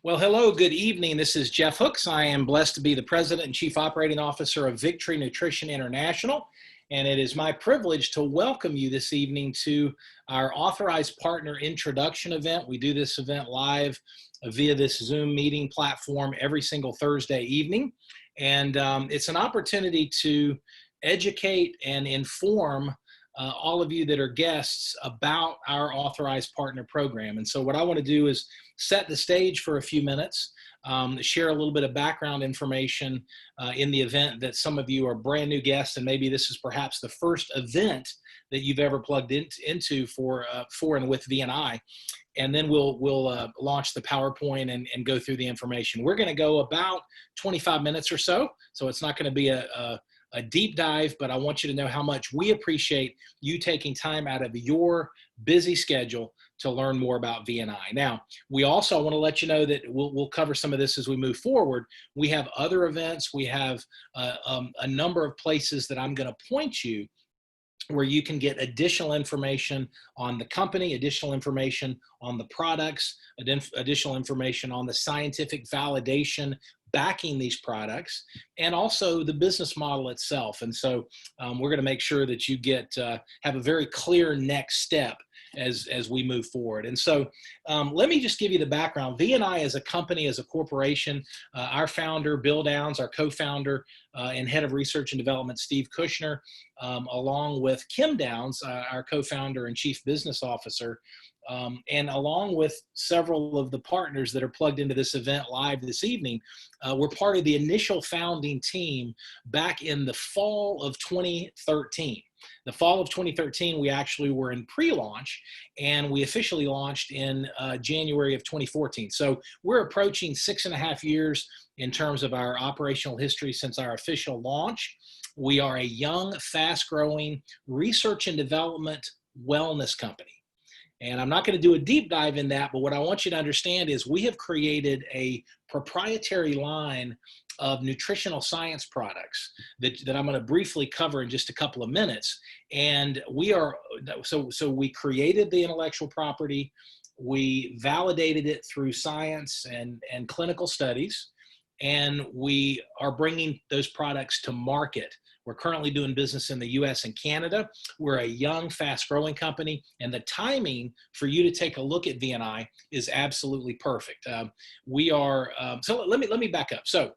Well, hello, good evening. This is Jeff Hooks. I am blessed to be the President and Chief Operating Officer of Victory Nutrition International, and it is my privilege to welcome you this evening to our Authorized Partner Introduction event. We do this event live via this Zoom meeting platform every single Thursday evening, and it's an opportunity to educate and inform all of you that are guests about our Authorized Partner Program. And so what I want to do is set the stage for a few minutes, share a little bit of background information in the event that some of you are brand new guests, and maybe this is perhaps the first event that you've ever plugged into for and with VNI. And then we'll launch the PowerPoint and go through the information. We're going to go about 25 minutes or so, so it's not going to be a deep dive, but I want you to know how much we appreciate you taking time out of your busy schedule to learn more about VNI. Now, we also want to let you know that we'll cover some of this as we move forward. We have other events. We have a number of places that I'm going to point you where you can get additional information on the company, additional information on the products, additional information on the scientific validation backing these products, and also the business model itself. And so we're going to make sure that you have a very clear next step as we move forward. And so let me just give you the background. VNI as a company, as a corporation, our founder, Bill Downs, our co-founder and head of research and development, Steve Kushner, along with Kim Downs, our co-founder and chief business officer, and along with several of the partners that are plugged into this event live this evening, we're part of the initial founding team back in the fall of 2013. The fall of 2013, we actually were in pre-launch, and we officially launched in January of 2014. So we're approaching 6.5 years in terms of our operational history since our official launch. We are a young, fast-growing research and development wellness company. And I'm not going to do a deep dive in that, but what I want you to understand is we have created a proprietary line of nutritional science products that I'm going to briefly cover in just a couple of minutes. And so we created the intellectual property, we validated it through science and clinical studies, and we are bringing those products to market. We're currently doing business in the US and Canada. We're a young, fast-growing company, and the timing for you to take a look at VNI is absolutely perfect. So let me back up. So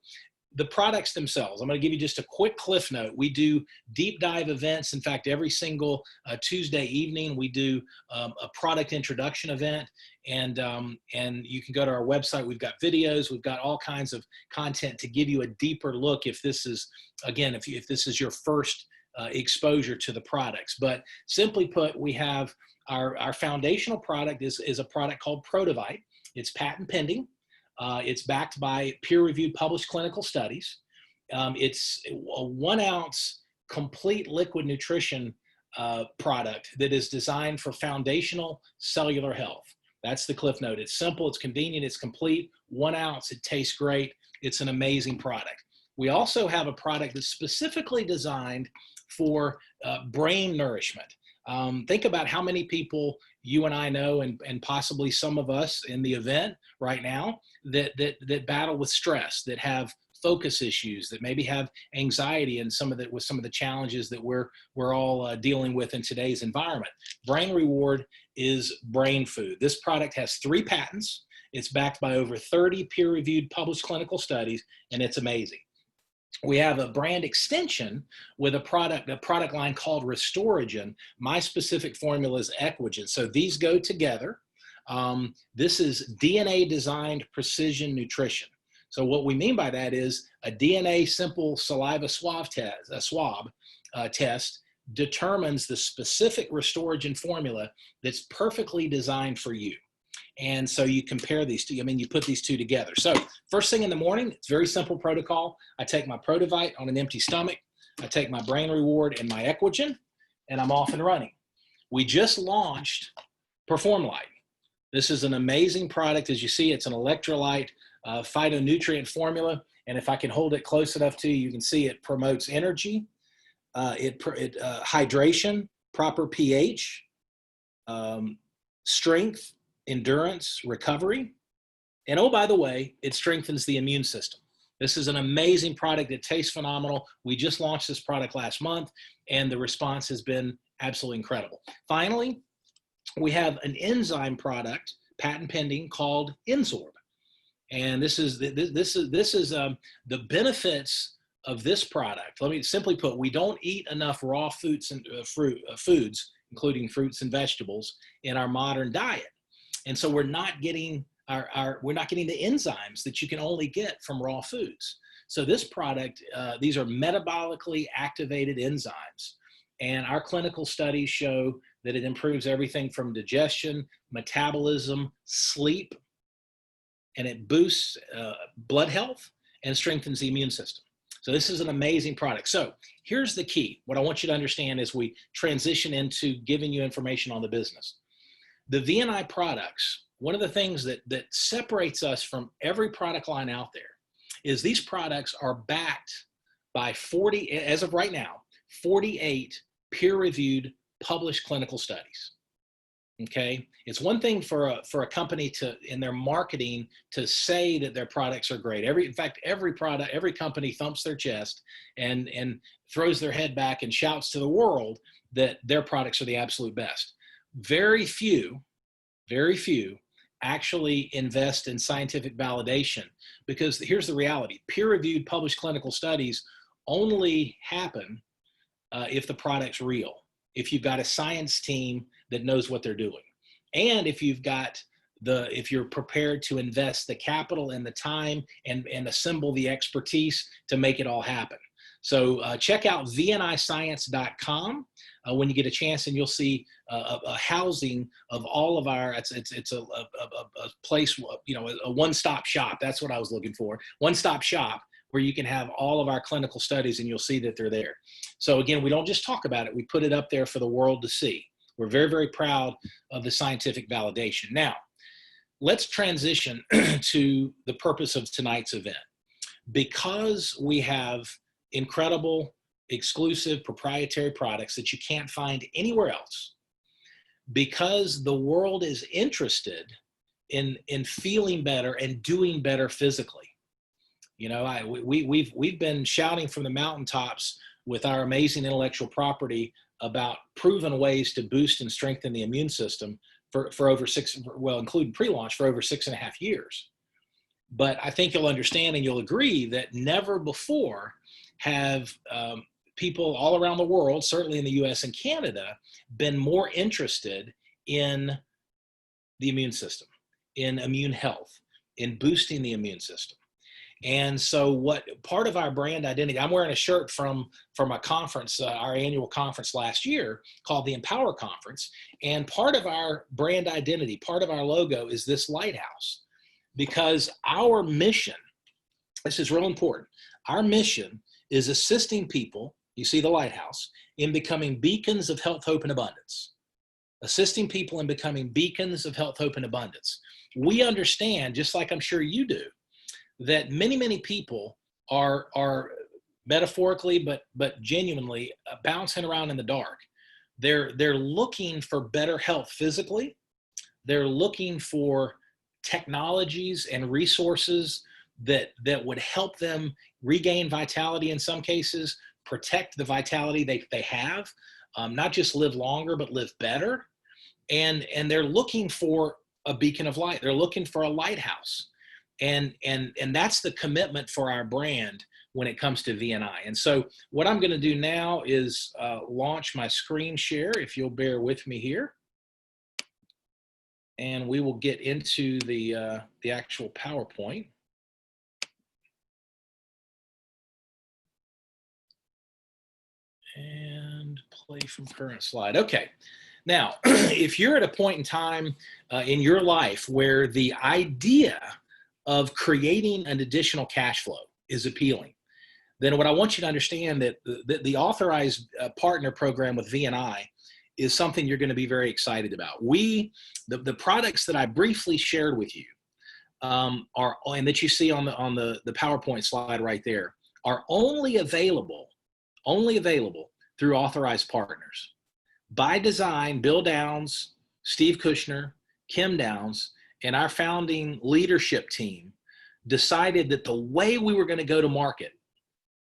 the products themselves, I'm going to give you just a quick cliff note. We do deep dive events. In fact, every single Tuesday evening, we do a product introduction event. And you can go to our website. We've got videos. We've got all kinds of content to give you a deeper look if this is, again, if this is your first exposure to the products. But simply put, we have our foundational product is a product called Protovite. It's patent pending. It's backed by peer-reviewed published clinical studies. It's a 1 ounce complete liquid nutrition product that is designed for foundational cellular health. That's the cliff note. It's simple, it's convenient, it's complete. 1 ounce, it tastes great. It's an amazing product. We also have a product that's specifically designed for brain nourishment. Think about how many people you and I know, and possibly some of us in the event right now, that battle with stress, that have focus issues, that maybe have anxiety, and with some of the challenges that we're all dealing with in today's environment. Brain Reward is brain food. This product has 3 patents. It's backed by over 30 peer-reviewed published clinical studies, and it's amazing. We have a brand extension with a product line called Restoragen. My specific formula is Equigen. So these go together. This is DNA designed precision nutrition. So what we mean by that is a DNA simple saliva swab test determines the specific Restoragen formula that's perfectly designed for you. And so you compare these two, you put these two together. So first thing in the morning, it's a very simple protocol. I take my Protovite on an empty stomach. I take my Brain Reward and my Equigen, and I'm off and running. We just launched PerformLite. This is an amazing product. As you see, it's an electrolyte phytonutrient formula. And if I can hold it close enough to you, you can see it promotes energy, hydration, proper pH, strength, endurance, recovery, And oh, by the way, it strengthens the immune system. This is an amazing product. It tastes phenomenal. We just launched this product last month, and the response has been absolutely incredible. Finally, we have an enzyme product, patent pending, called N-Sorb. And this is the benefits of this product. Let me simply put, we don't eat enough raw foods and foods, including fruits and vegetables, in our modern diet. And so we're not getting we're not getting the enzymes that you can only get from raw foods. So this product, these are metabolically activated enzymes. And our clinical studies show that it improves everything from digestion, metabolism, sleep, and it boosts blood health and strengthens the immune system. So this is an amazing product. So here's the key. What I want you to understand as we transition into giving you information on the business. The VNI products, one of the things that separates us from every product line out there is these products are backed by 40, as of right now, 48 peer-reviewed published clinical studies. Okay, it's one thing for a company to, in their marketing, to say that their products are great. In fact, every company thumps their chest and throws their head back and shouts to the world that their products are the absolute best. Very few actually invest in scientific validation, because here's the reality: peer-reviewed published clinical studies only happen if the product's real, if you've got a science team that knows what they're doing, and if you're prepared to invest the capital and the time and assemble the expertise to make it all happen. So check out VNIscience.com when you get a chance, and you'll see a housing of all of our, it's a place, a one-stop shop. That's what I was looking for. One-stop shop where you can have all of our clinical studies, and you'll see that they're there. So again, we don't just talk about it. We put it up there for the world to see. We're very, very proud of the scientific validation. Now, let's transition to the purpose of tonight's event. Because we have incredible, exclusive, proprietary products that you can't find anywhere else, because the world is interested in feeling better and doing better physically. We've been shouting from the mountaintops with our amazing intellectual property about proven ways to boost and strengthen the immune system for over including pre-launch, for over 6.5 years. But I think you'll understand and you'll agree that never before have people all around the world, certainly in the US and Canada, been more interested in the immune system, in immune health, in boosting the immune system. And so what part of our brand identity, I'm wearing a shirt from a conference, our annual conference last year called the Empower Conference. And part of our brand identity, part of our logo is this lighthouse, because our mission, this is real important, our mission is assisting people, you see the lighthouse, in becoming beacons of health, hope, and abundance. Assisting people in becoming beacons of health, hope, and abundance. We understand, just like I'm sure you do, that many, many people are metaphorically, but genuinely bouncing around in the dark. They're looking for better health physically. They're looking for technologies and resources that would help them regain vitality in some cases, protect the vitality they have, not just live longer, but live better. And they're looking for a beacon of light. They're looking for a lighthouse. And that's the commitment for our brand when it comes to VNI. And so what I'm going to do now is launch my screen share, if you'll bear with me here. And we will get into the actual PowerPoint. And play from current slide. Okay. Now, if you're at a point in time in your life where the idea of creating an additional cash flow is appealing, then what I want you to understand that the Authorized Partner Program with VNI is something you're going to be very excited about. The products that I briefly shared with you are, and that you see on the PowerPoint slide right there, are only available through Authorized Partners. By design, Bill Downs, Steve Kushner, Kim Downs, and our founding leadership team decided that the way we were going to go to market,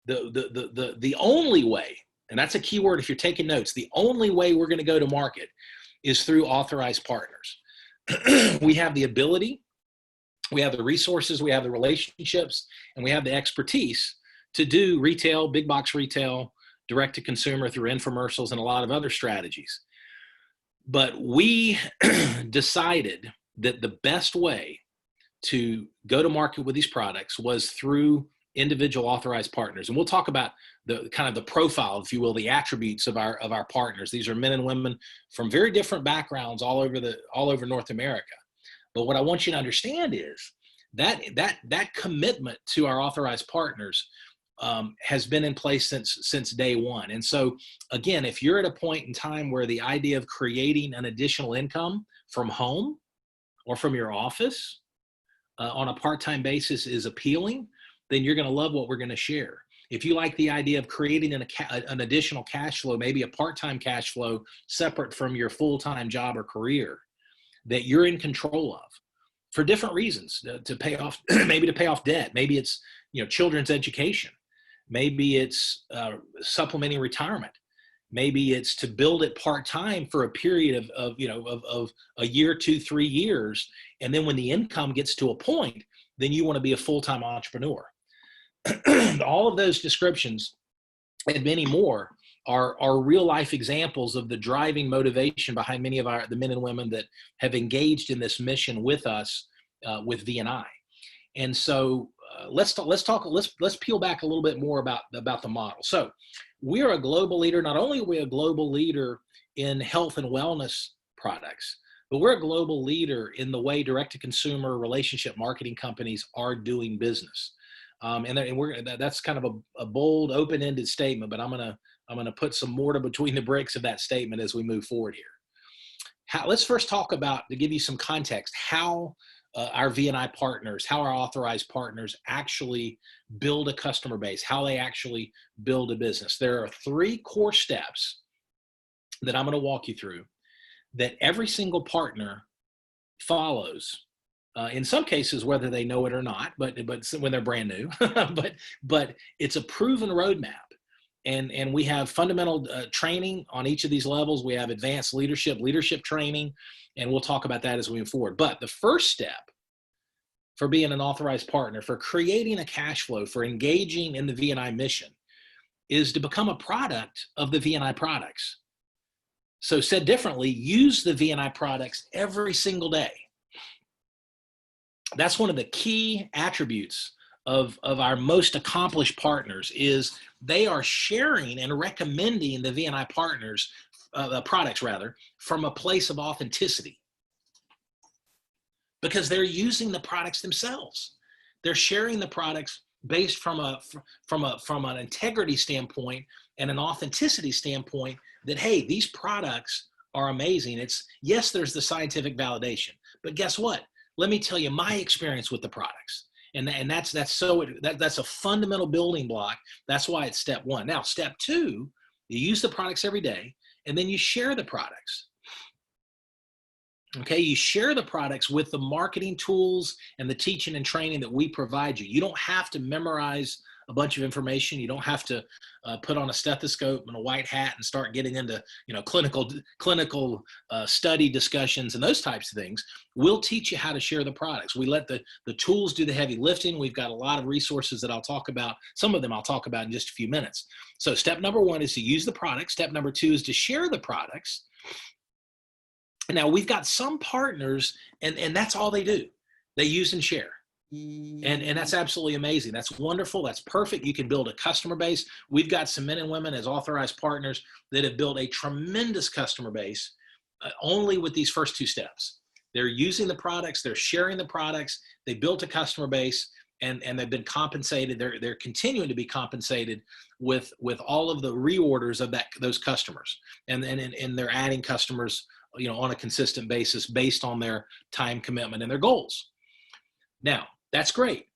the only way, and that's a key word if you're taking notes, the only way we're going to go to market is through authorized partners. We have the ability, we have the resources, we have the relationships, and we have the expertise to do retail, big box retail, direct to consumer through infomercials and a lot of other strategies. But we decided that the best way to go to market with these products was through individual authorized partners. And we'll talk about the kind of the profile, if you will, the attributes of our partners. These are men and women from very different backgrounds all over North America. But what I want you to understand is that commitment to our authorized partners has been in place since day one. And so again, if you're at a point in time where the idea of creating an additional income from home or from your office on a part-time basis is appealing, then you're going to love what we're going to share. If you like the idea of creating an additional cash flow, maybe a part-time cash flow separate from your full-time job or career that you're in control of for different reasons, to pay off, maybe to pay off debt, maybe it's children's education, maybe it's supplementing retirement, maybe it's to build it part-time for a period of a year, 2, 3 years, and then when the income gets to a point, then you want to be a full-time entrepreneur. All of those descriptions and many more are real life examples of the driving motivation behind many of the men and women that have engaged in this mission with us with VNI. And so let's peel back a little bit more about the model. So we're a global leader. Not only are we a global leader in health and wellness products, but we're a global leader in the way direct-to-consumer relationship marketing companies are doing business. That's kind of a bold, open-ended statement, but I'm gonna put some mortar between the bricks of that statement as we move forward here. Let's first talk about, to give you some context, how our VNI partners, how our authorized partners actually build a customer base, how they actually build a business. There are 3 core steps that I'm going to walk you through that every single partner follows. In some cases, whether they know it or not, but when they're brand new, but it's a proven roadmap. And we have fundamental training on each of these levels. We have advanced leadership training, and we'll talk about that as we move forward. But the first step for being an authorized partner, for creating a cash flow, for engaging in the VNI mission, is to become a product of the VNI products. So said differently, use the VNI products every single day. That's one of the key attributes of our most accomplished partners, is they are sharing and recommending the VNI partners, products rather, from a place of authenticity, because they're using the products themselves. They're sharing the products based from an integrity standpoint and an authenticity standpoint that, hey, these products are amazing. Yes, there's the scientific validation, but guess what? Let me tell you my experience with the products. And that's a fundamental building block. That's why it's step 1. Now, step 2, you use the products every day, and then you share the products. Okay, you share the products with the marketing tools and the teaching and training that we provide you. You don't have to memorize a bunch of information. You don't have to put on a stethoscope and a white hat and start getting into clinical study discussions and those types of things. We'll teach you how to share the products. We let the tools do the heavy lifting. We've got a lot of resources that I'll talk about. Some of them I'll talk about in just a few minutes. So step number 1 is to use the product. Step number 2 is to share the products. Now, we've got some partners, and that's all they do. They use and share. And that's absolutely amazing. That's wonderful. That's perfect. You can build a customer base. We've got some men and women as authorized partners that have built a tremendous customer base only with these first 2 steps. They're using the products. They're sharing the products. They built a customer base, and they've been compensated. They're continuing to be compensated with all of the reorders of those customers. And they're adding customers on a consistent basis based on their time commitment and their goals. Now, that's great.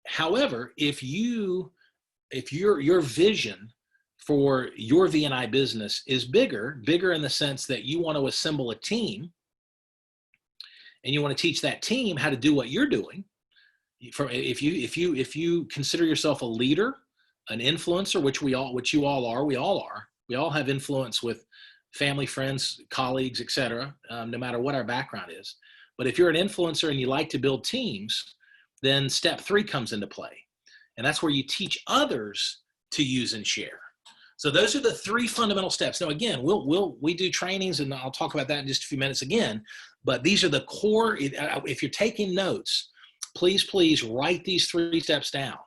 However, if your vision for your VNI business is bigger in the sense that you want to assemble a team and you want to teach that team how to do what you're doing, if you consider yourself a leader, an influencer, which you all are, we all have influence with family, friends, colleagues, etc., no matter what our background is. But if you're an influencer and you like to build teams, then step 3 comes into play. And that's where you teach others to use and share. So those are the 3 fundamental steps. Now, again, we do trainings, and I'll talk about that in just a few minutes again, but these are the core. If you're taking notes, please write these 3 steps down,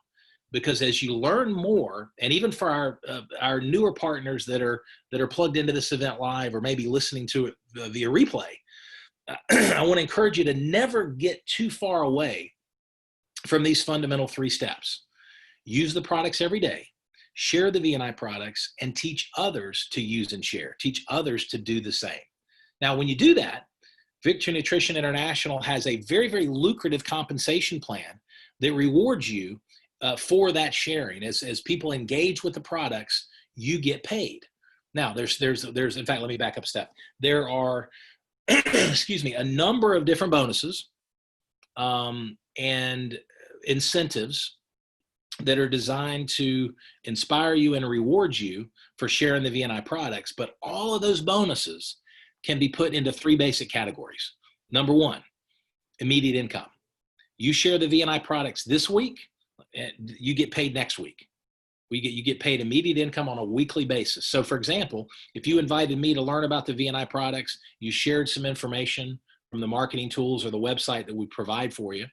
because as you learn more, and even for our newer partners that are plugged into this event live or maybe listening to it via replay, I want to encourage you to never get too far away from these fundamental 3 steps. Use the products every day, share the VNI products, and teach others to use and share. Teach others to do the same. Now, when you do that, Victory Nutrition International has a very, very lucrative compensation plan that rewards you for that sharing. As people engage with the products, you get paid. Now, there's in fact, let me back up a step. There are, excuse me, a number of different bonuses and incentives that are designed to inspire you and reward you for sharing the VNI products. But all of those bonuses can be put into 3 basic categories. Number 1, immediate income. You share the VNI products this week, and you get paid next week. You get paid immediate income on a weekly basis. So for example, if you invited me to learn about the VNI products, you shared some information from the marketing tools or the website that we provide for you,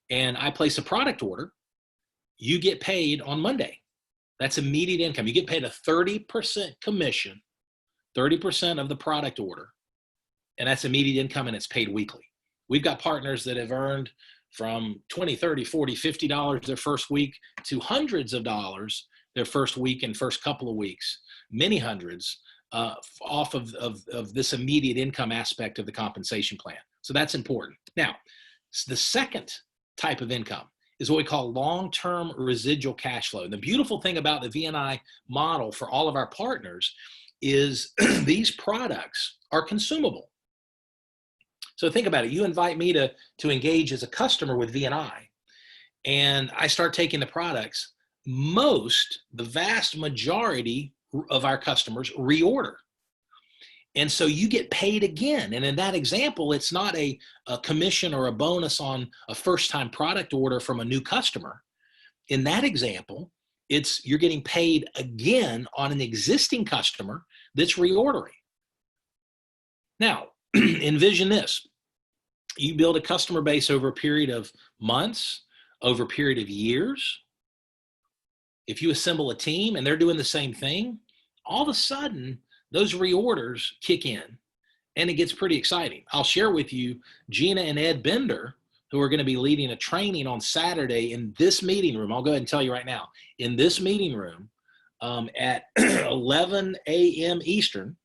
and I place a product order, you get paid on Monday. That's immediate income. You get paid a 30% commission, 30% of the product order, and that's immediate income, and it's paid weekly. We've got partners that have earned from $20, $30, $40, $50 their first week to hundreds of dollars their first week and first couple of weeks, many hundreds, off of this immediate income aspect of the compensation plan. So that's important. Now, the second type of income is what we call long-term residual cash flow. And the beautiful thing about the VNI model for all of our partners is these products are consumable. So think about it. You invite me to engage as a customer with VNI, and I start taking the products. The vast majority of our customers reorder. And so you get paid again. And in that example, it's not a commission or a bonus on a first-time product order from a new customer. In that example, you're getting paid again on an existing customer that's reordering. Now, envision this. You build a customer base over a period of months, over a period of years. If you assemble a team and they're doing the same thing, all of a sudden, those reorders kick in, and it gets pretty exciting. I'll share with you Gina and Ed Bender, who are going to be leading a training on Saturday in this meeting room. I'll go ahead and tell you right now. In this meeting room at 11 a.m. Eastern,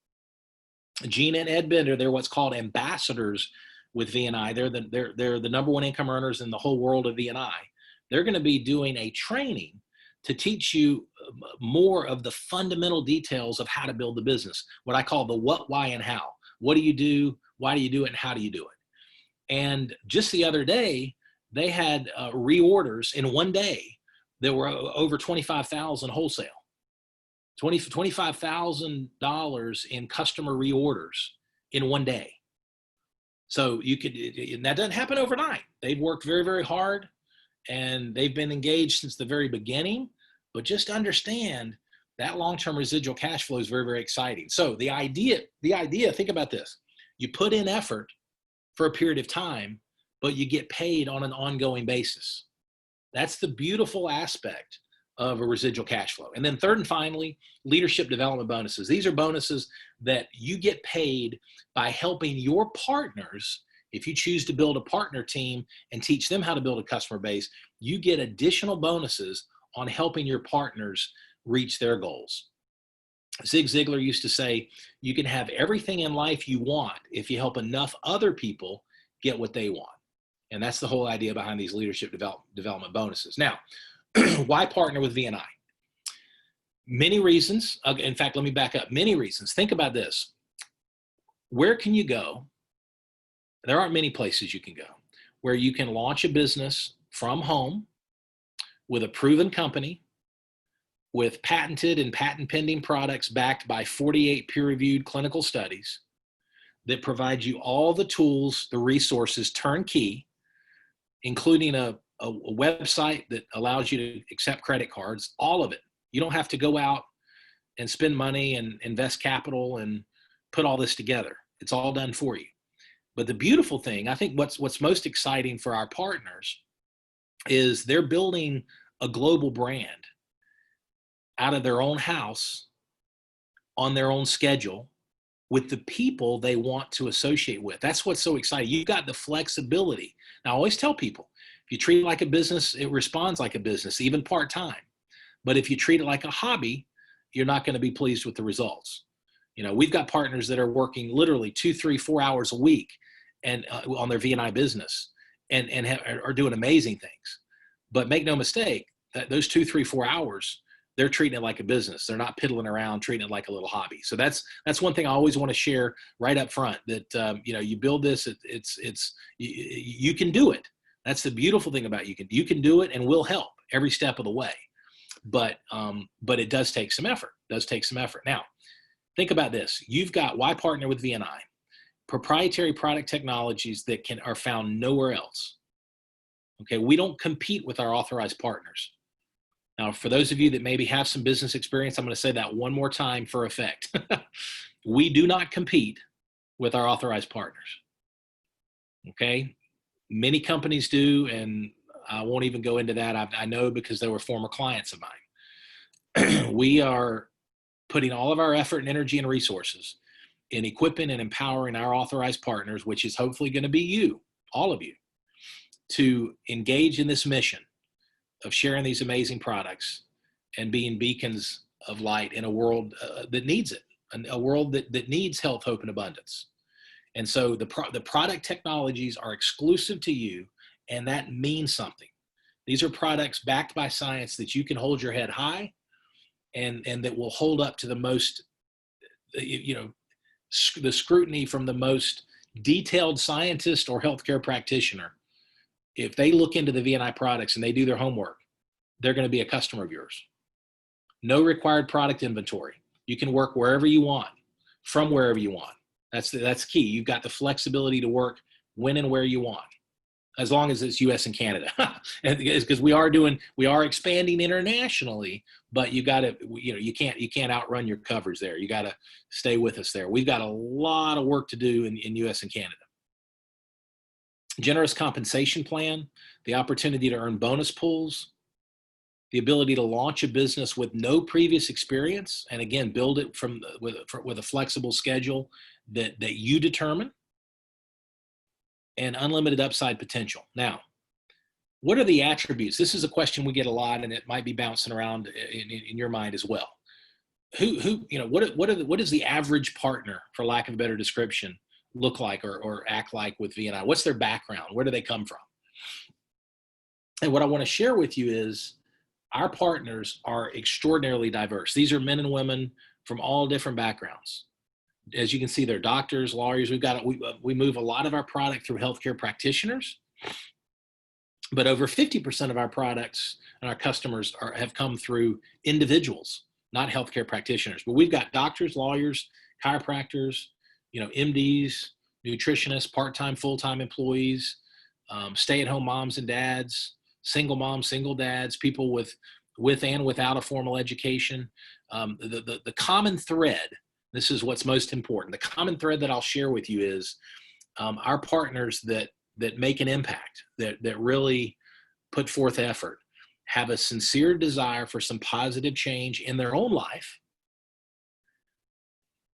Gina and Ed Bender, they're what's called ambassadors with VNI. They're the number 1 income earners in the whole world of VNI. They're going to be doing a training to teach you more of the fundamental details of how to build the business, what I call the what, why, and how. What do you do? Why do you do it? And how do you do it? And just the other day, they had reorders in one day that were over $25,000 wholesale, $25,000 in customer reorders in one day. So that doesn't happen overnight. They've worked very, very hard, and they've been engaged since the very beginning. But just understand that long-term residual cash flow is very, very exciting. So the idea, think about this. You put in effort for a period of time, but you get paid on an ongoing basis. That's the beautiful aspect of a residual cash flow. And then third and finally, leadership development bonuses. These are bonuses that you get paid by helping your partners. If you choose to build a partner team and teach them how to build a customer base, you get additional bonuses on helping your partners reach their goals. Zig Ziglar used to say, you can have everything in life you want if you help enough other people get what they want. And that's the whole idea behind these leadership development bonuses. Now, why partner with VNI? Many reasons. In fact, let me back up. Many reasons. Think about this. Where can you go there aren't many places you can go where you can launch a business from home with a proven company, with patented and patent pending products backed by 48 peer-reviewed clinical studies that provide you all the tools, the resources, turnkey, including a website that allows you to accept credit cards, all of it. You don't have to go out and spend money and invest capital and put all this together. It's all done for you. But the beautiful thing, I think what's most exciting for our partners is they're building a global brand out of their own house on their own schedule with the people they want to associate with. That's what's so exciting. You've got the flexibility. Now, I always tell people, if you treat it like a business, it responds like a business, even part-time. But if you treat it like a hobby, you're not going to be pleased with the results. You know, we've got partners that are working literally 2, 3, 4 hours a week and on their VNI business and are doing amazing things. But make no mistake, that those 2, 3, 4 hours, they're treating it like a business. They're not piddling around, treating it like a little hobby. So that's one thing I always want to share right up front, that you know, you build this, you can do it. That's the beautiful thing about you can do it, and we'll help every step of the way. But it does take some effort. Now, think about this. You've got, why partner with VNI? Proprietary product technologies that are found nowhere else. Okay, we don't compete with our authorized partners. Now, for those of you that maybe have some business experience, I'm going to say that one more time for effect. We do not compete with our authorized partners. Okay, many companies do, and I won't even go into that. I know because they were former clients of mine. We are putting all of our effort and energy and resources in equipping and empowering our authorized partners, which is hopefully going to be you, all of you, to engage in this mission of sharing these amazing products and being beacons of light in a world that needs it, a world that needs health, hope, and abundance. And so the product technologies are exclusive to you, and that means something. These are products backed by science that you can hold your head high and that will hold up to the most, you know, the scrutiny from the most detailed scientist or healthcare practitioner. If they look into the VNI products and they do their homework, they're going to be a customer of yours. No required product inventory. You can work wherever you want, from wherever you want. That's key. You've got the flexibility to work when and where you want, as long as it's US and Canada. Because we are expanding internationally, but you got to, you know, you can't outrun your coverage there. You got to stay with us there. We've got a lot of work to do in US and Canada. Generous compensation plan, the opportunity to earn bonus pools, the ability to launch a business with no previous experience, and again, build it with a flexible schedule that you determine, and unlimited upside potential. Now, what are the attributes? This is a question we get a lot, and it might be bouncing around in your mind as well. Who you know, what does the average partner, for lack of a better description, look like or act like with VNI? What's their background? Where do they come from? And what I want to share with you is our partners are extraordinarily diverse. These are men and women from all different backgrounds. As you can see, they're doctors, lawyers. We move a lot of our product through healthcare practitioners, but over 50% of our products and our customers have come through individuals, not healthcare practitioners. But we've got doctors, lawyers, chiropractors, you know, MDs, nutritionists, part-time, full-time employees, stay-at-home moms and dads, single moms, single dads, people with and without a formal education. The common thread, this is what's most important. The common thread that I'll share with you is our partners that make an impact, that really put forth effort, have a sincere desire for some positive change in their own life.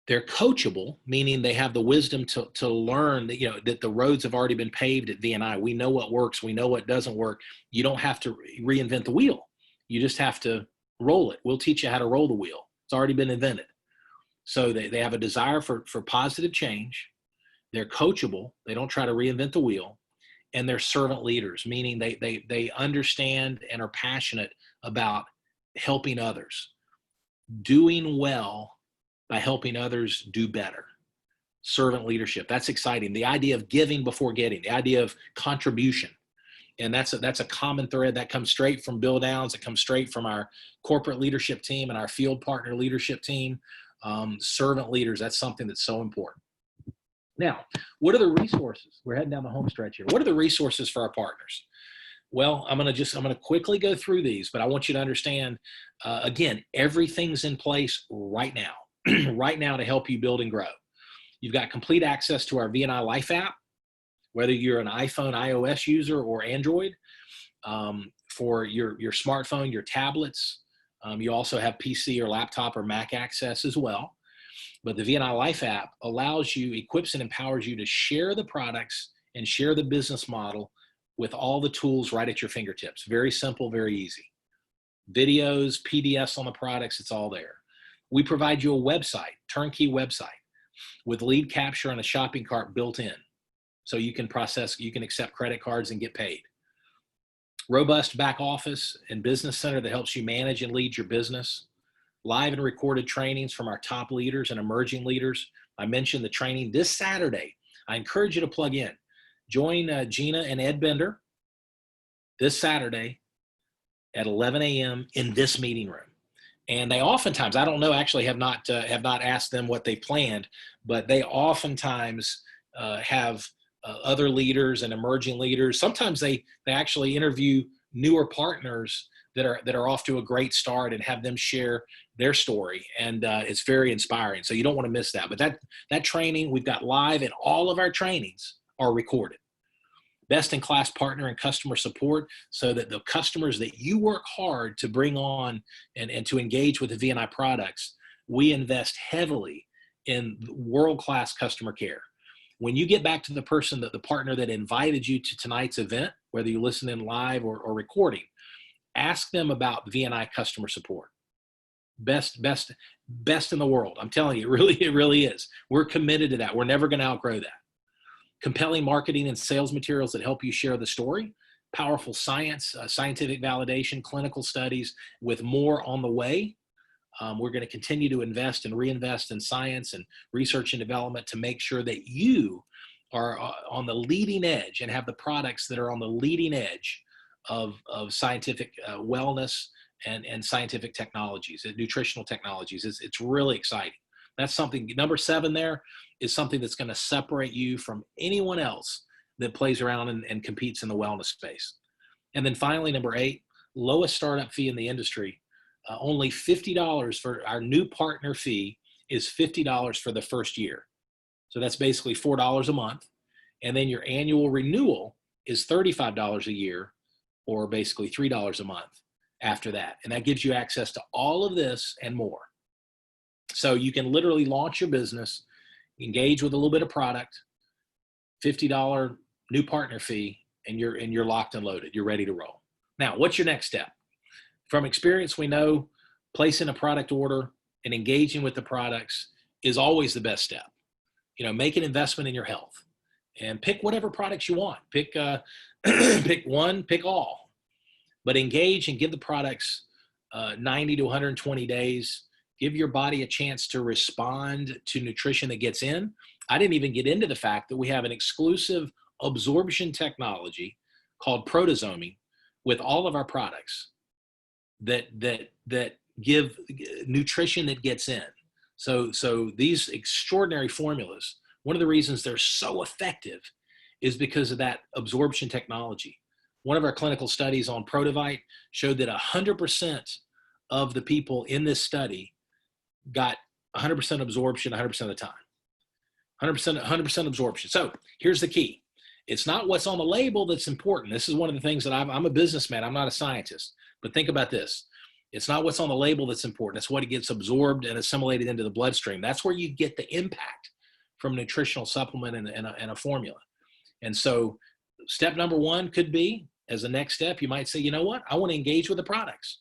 They're coachable, meaning they have the wisdom to learn that, you know, that the roads have already been paved at VNI. We know what works. We know what doesn't work. You don't have to reinvent the wheel. You just have to roll it. We'll teach you how to roll the wheel. It's already been invented. So they have a desire for positive change. They're coachable. They don't try to reinvent the wheel. And they're servant leaders, meaning they understand and are passionate about helping others, doing well by helping others do better. servant leadership. That's exciting. The idea of giving before getting, the idea of contribution. And that's a common thread that comes straight from Bill Downs. It comes straight from our corporate leadership team and our field partner leadership team. Servant leaders, that's something that's so important. Now, what are the resources? We're heading down the home stretch here. What are the resources for our partners? Well, I'm going to quickly go through these, but I want you to understand, again, everything's in place right now, right now to help you build and grow. You've got complete access to our VNI Life app, whether you're an iPhone, iOS user or Android, for your smartphone, your tablets. You also have PC or laptop or Mac access as well. But the VNI Life app allows you, equips and empowers you to share the products and share the business model with all the tools right at your fingertips. Very simple, very easy. Videos, PDFs on the products, it's all there. We provide you a website, turnkey website, with lead capture and a shopping cart built in. So you can accept credit cards and get paid. Robust back office and business center that helps you manage and lead your business. Live and recorded trainings from our top leaders and emerging leaders. I mentioned the training this Saturday. I encourage you to plug in. Join Gina and Ed Bender this Saturday at 11 a.m. in this meeting room. And they oftentimes, I don't know, actually have not asked them what they planned, but they oftentimes have other leaders and emerging leaders. Sometimes they actually interview newer partners that are off to a great start and have them share their story. And it's very inspiring. So you don't want to miss that. But that training we've got live, and all of our trainings are recorded. Best-in-class partner and customer support, so that the customers that you work hard to bring on and to engage with the VNI products, we invest heavily in world-class customer care. When you get back to the partner that invited you to tonight's event, whether you listen in live or recording, ask them about VNI customer support. Best in the world. I'm telling you, it really is. We're committed to that. We're never going to outgrow that. Compelling marketing and sales materials that help you share the story. Powerful science, scientific validation, clinical studies, with more on the way. We're going to continue to invest and reinvest in science and research and development to make sure that you are on the leading edge and have the products that are on the leading edge of scientific wellness and scientific technologies and nutritional technologies. It's really exciting. That's something. Number 7 there is something that's going to separate you from anyone else that plays around and competes in the wellness space. And then finally, number 8, lowest startup fee in the industry. Only $50 for our new partner fee is $50 for the first year. So that's basically $4 a month. And then your annual renewal is $35 a year, or basically $3 a month after that. And that gives you access to all of this and more. So you can literally launch your business, engage with a little bit of product, $50 new partner fee, and you're locked and loaded. You're ready to roll. Now, what's your next step? From experience, we know placing a product order and engaging with the products is always the best step. Make an investment in your health and pick whatever products you want. Pick one, pick all, but engage and give the products 90 to 120 days. Give your body a chance to respond to nutrition that gets in. I didn't even get into the fact that we have an exclusive absorption technology called protozoaming with all of our products that give nutrition that gets in. So these extraordinary formulas, one of the reasons they're so effective is because of that absorption technology. One of our clinical studies on Protovite showed that 100% of the people in this study got 100% absorption 100% of the time. 100% absorption. So here's the key. It's not what's on the label that's important. This is one of the things that I'm a businessman. I'm not a scientist. But think about this. It's not what's on the label that's important. It's what it gets absorbed and assimilated into the bloodstream. That's where you get the impact from a nutritional supplement and a formula. And so step number 1 could be, as a next step, you might say, you know what? I want to engage with the products.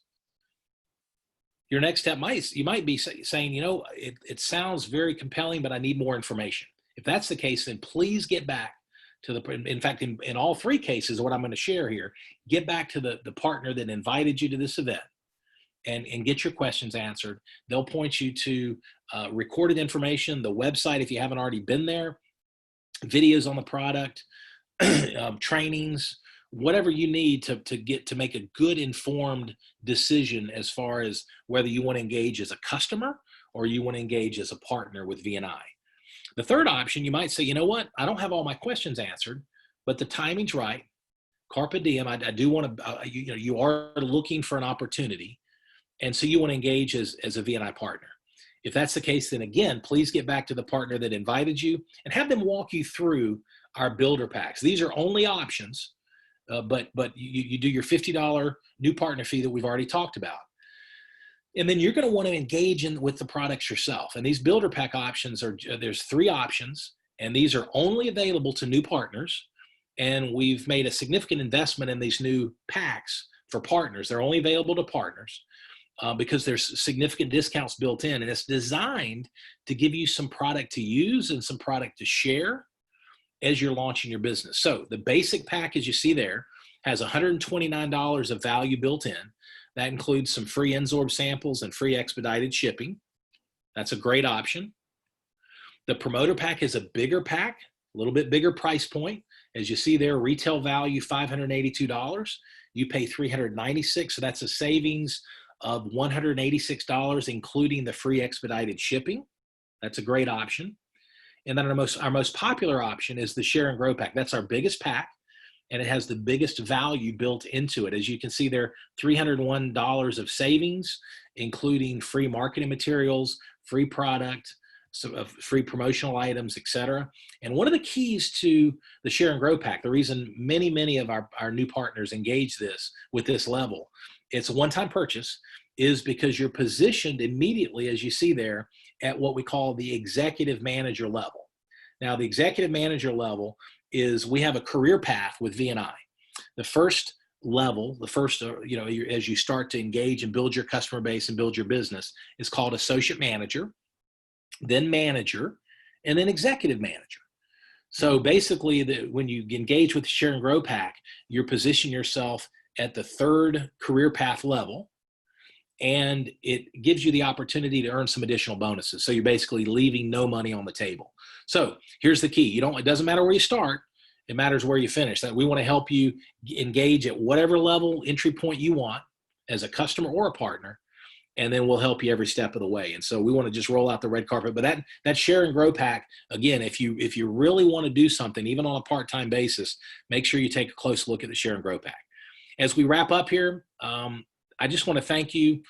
Your next step you might be saying, it sounds very compelling, but I need more information. If that's the case, then please get back to in fact, in all 3 cases, what I'm going to share here, get back to the partner that invited you to this event and get your questions answered. They'll point you to recorded information, the website if you haven't already been there, videos on the product, trainings, whatever you need to make a good informed decision as far as whether you want to engage as a customer or you want to engage as a partner with VNI. The third option, you might say, you know what, I don't have all my questions answered, but the timing's right. Carpe diem, I do want to, you are looking for an opportunity. And so you want to engage as a VNI partner. If that's the case, then again, please get back to the partner that invited you and have them walk you through our builder packs. These are only options, but you do your $50 new partner fee that we've already talked about. And then you're going to want to engage with the products yourself. And these builder pack options there's 3 options, and these are only available to new partners. And we've made a significant investment in these new packs for partners. They're only available to partners because there's significant discounts built in, and it's designed to give you some product to use and some product to share as you're launching your business. So the basic pack, as you see there, has $129 of value built in. That includes some free N-Sorb samples and free expedited shipping. That's a great option. The promoter pack is a bigger pack, a little bit bigger price point. As you see there, retail value $582. You pay $396, so that's a savings of $186, including the free expedited shipping. That's a great option. And then our most popular option is the Share and Grow pack. That's our biggest pack, and it has the biggest value built into it. As you can see there, $301 of savings, including free marketing materials, free product, free promotional items, etc. And one of the keys to the Share and Grow pack, the reason many of our new partners engage with this level, it's a one-time purchase, is because you're positioned immediately, as you see there, at what we call the executive manager level. Now, the executive manager level is, we have a career path with VNI. The first level, as you start to engage and build your customer base and build your business, is called associate manager, then manager, and then executive manager. So basically, when you engage with the Share and Grow pack, you're positioning yourself at the third career path level, and it gives you the opportunity to earn some additional bonuses. So you're basically leaving no money on the table. So here's the key. It doesn't matter where you start. It matters where you finish. That we want to help you engage at whatever level entry point you want as a customer or a partner, and then we'll help you every step of the way. And so we want to just roll out the red carpet. But that Share and Grow pack, again, if you really want to do something, even on a part-time basis, make sure you take a close look at the Share and Grow pack. As we wrap up here, I just want to thank you.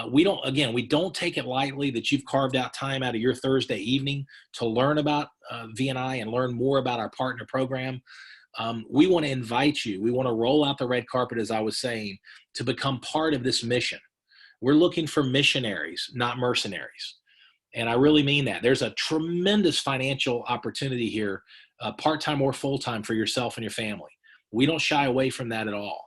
We don't take it lightly that you've carved out time out of your Thursday evening to learn about VNI and learn more about our partner program. We want to invite you. We want to roll out the red carpet, as I was saying, to become part of this mission. We're looking for missionaries, not mercenaries. And I really mean that. There's a tremendous financial opportunity here, part-time or full-time, for yourself and your family. We don't shy away from that at all.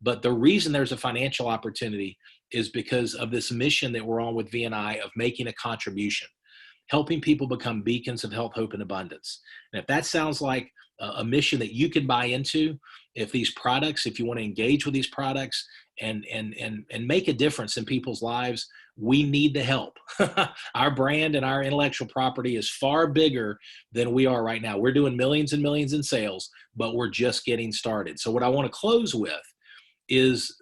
But the reason there's a financial opportunity is because of this mission that we're on with VNI of making a contribution, helping people become beacons of health, hope, and abundance. And if that sounds like a mission that you can buy into, if you want to engage with these products and make a difference in people's lives, we need the help. Our brand and our intellectual property is far bigger than we are right now. We're doing millions and millions in sales, but we're just getting started. So what I want to close with is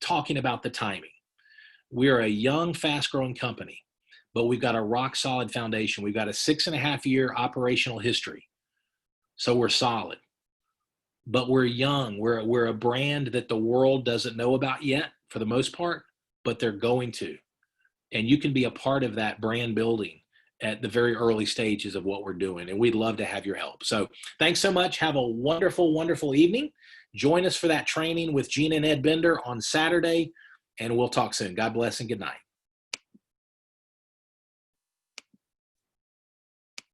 talking about the timing. We're a young, fast-growing company, but we've got a rock-solid foundation. We've got a 6.5-year operational history, so we're solid. But we're young. We're a brand that the world doesn't know about yet, for the most part, but they're going to. And you can be a part of that brand building at the very early stages of what we're doing, and we'd love to have your help. So thanks so much. Have a wonderful, wonderful evening. Join us for that training with Gina and Ed Bender on Saturday, and we'll talk soon. God bless and good night.